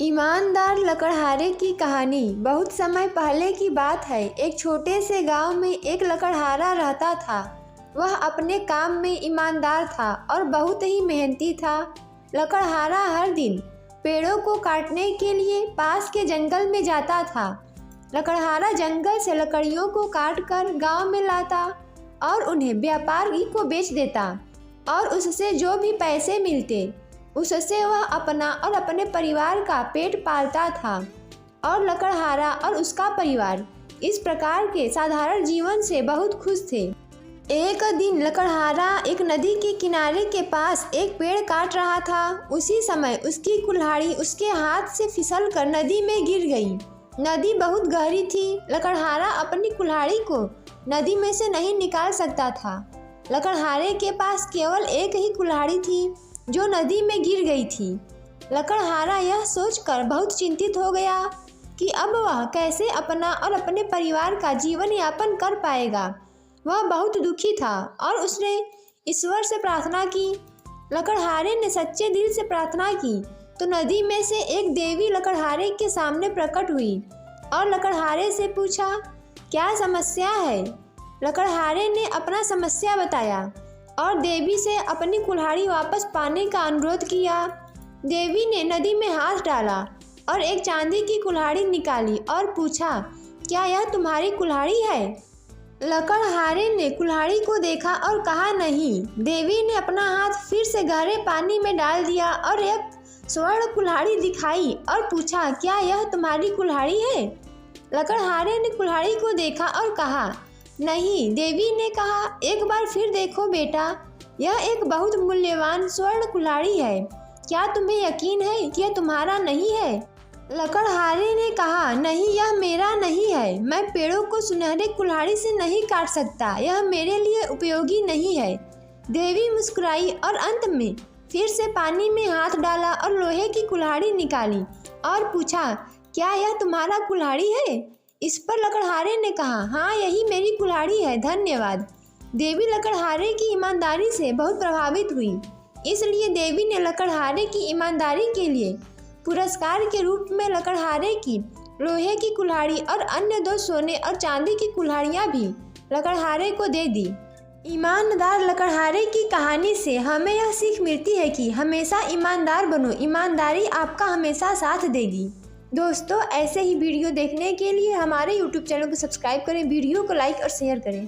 ईमानदार लकड़हारे की कहानी। बहुत समय पहले की बात है। एक छोटे से गांव में एक लकड़हारा रहता था। वह अपने काम में ईमानदार था और बहुत ही मेहनती था। लकड़हारा हर दिन पेड़ों को काटने के लिए पास के जंगल में जाता था। लकड़हारा जंगल से लकड़ियों को काटकर गांव में लाता और उन्हें व्यापारी को बेच देता और उससे जो भी पैसे मिलते उससे वह अपना और अपने परिवार का पेट पालता था। और लकड़हारा और उसका परिवार इस प्रकार के साधारण जीवन से बहुत खुश थे। एक दिन लकड़हारा एक नदी के किनारे के पास एक पेड़ काट रहा था। उसी समय उसकी कुल्हाड़ी उसके हाथ से फिसलकर नदी में गिर गई। नदी बहुत गहरी थी। लकड़हारा अपनी कुल्हाड़ी को नदी में से नहीं निकाल सकता था। लकड़हारे के पास केवल एक ही कुल्हाड़ी थी जो नदी में गिर गई थी। लकड़हारा यह सोचकर बहुत चिंतित हो गया कि अब वह कैसे अपना और अपने परिवार का जीवन यापन कर पाएगा। वह बहुत दुखी था और उसने ईश्वर से प्रार्थना की। लकड़हारे ने सच्चे दिल से प्रार्थना की तो नदी में से एक देवी लकड़हारे के सामने प्रकट हुई और लकड़हारे से पूछा, क्या समस्या है? लकड़हारे ने अपना समस्या बताया और देवी से अपनी कुल्हाड़ी वापस पाने का अनुरोध किया। देवी ने नदी में हाथ डाला और एक चांदी की कुल्हाड़ी निकाली और पूछा, क्या यह तुम्हारी कुल्हाड़ी है? लकड़हारे ने कुल्हाड़ी को देखा और कहा, नहीं। देवी ने अपना हाथ फिर से गहरे पानी में डाल दिया और एक स्वर्ण कुल्हाड़ी दिखाई और पूछा, क्या यह तुम्हारी कुल्हाड़ी है? लकड़हारे ने कुल्हाड़ी को देखा और कहा, नहीं। देवी ने कहा, एक बार फिर देखो बेटा, यह एक बहुत मूल्यवान स्वर्ण कुल्हाड़ी है। क्या तुम्हें यकीन है कि यह तुम्हारा नहीं है? लकड़हारे ने कहा, नहीं, यह मेरा नहीं है। मैं पेड़ों को सुनहरे कुल्हाड़ी से नहीं काट सकता। यह मेरे लिए उपयोगी नहीं है। देवी मुस्कुराई और अंत में फिर से पानी में हाथ डाला और लोहे की कुल्हाड़ी निकाली और पूछा, क्या यह तुम्हारा कुल्हाड़ी है? इस पर लकड़हारे ने कहा, हाँ, यही मेरी कुल्हाड़ी है, धन्यवाद। देवी लकड़हारे की ईमानदारी से बहुत प्रभावित हुई। इसलिए देवी ने लकड़हारे की ईमानदारी के लिए पुरस्कार के रूप में लकड़हारे की लोहे की कुल्हाड़ी और अन्य 2 सोने और चांदी की कुल्हाड़ियाँ भी लकड़हारे को दे दी। ईमानदार लकड़हारे की कहानी से हमें यह सीख मिलती है कि हमेशा ईमानदार बनो। ईमानदारी आपका हमेशा साथ देगी। दोस्तों, ऐसे ही वीडियो देखने के लिए हमारे YouTube चैनल को सब्सक्राइब करें, वीडियो को लाइक और शेयर करें।